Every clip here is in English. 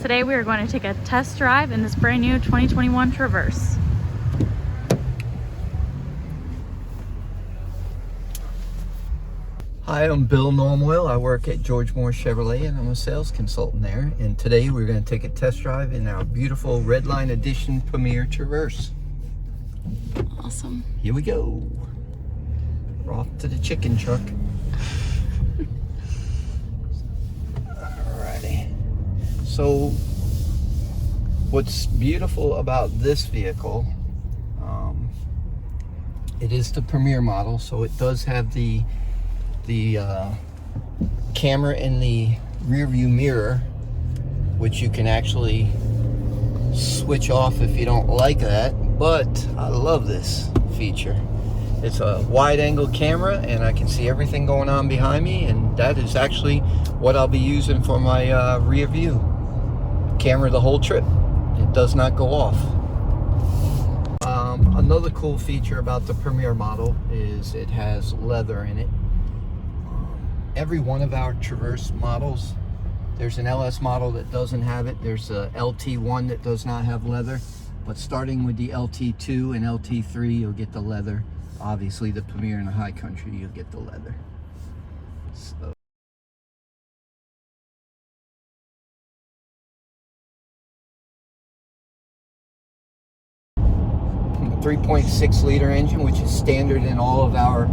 Today we are going to take a test drive in this brand new 2021 Traverse. Hi, I'm Bill Normoyle. I work at George Moore Chevrolet and I'm a sales consultant there. And today we're going to take a test drive in our beautiful Redline Edition Premier Traverse. Awesome. Here we go. We're off to the chicken truck. Alrighty. So what's beautiful about this vehicle, it is the Premier model, so it does have the camera in the rear view mirror, which you can actually switch off if you don't like that. But I love this feature. It's a wide angle camera and I can see everything going on behind me, and that is actually what I'll be using for my rear view camera the whole trip. It does not go off. Another cool feature about the Premier model is it has leather in it. Every one of our Traverse models, there's an LS model that doesn't have it. There's a LT1 that does not have leather. But starting with the LT2 and LT3, you'll get the leather. Obviously, the Premier and the High Country, you'll get the leather. So. A 3.6 liter engine, which is standard in all of our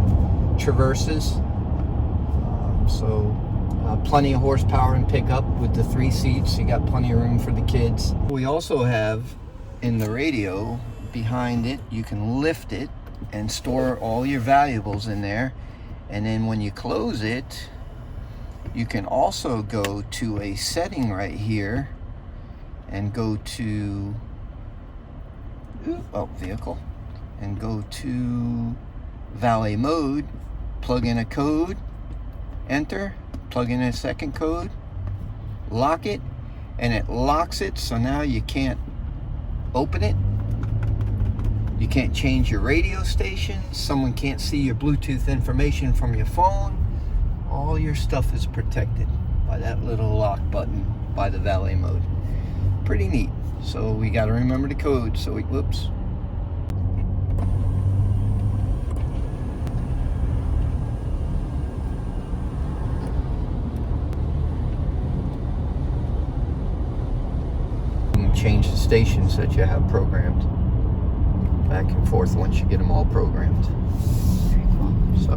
Traverses. Plenty of horsepower and pickup with the 3 seats. You got plenty of room for the kids. We also have in the radio behind it, you can lift it and store all your valuables in there. And then when you close it, you can also go to a setting right here and go to vehicle and go to valet mode, plug in a code, enter, plug in a second code, lock it, and it locks it, so now you can't open it. You can't change your radio station. Someone can't see your Bluetooth information from your phone. All your stuff is protected by that little lock button by the valet mode. Pretty neat. So we got to remember the code. So whoops. Change the stations that you have programmed back and forth once you get them all programmed. Very cool. So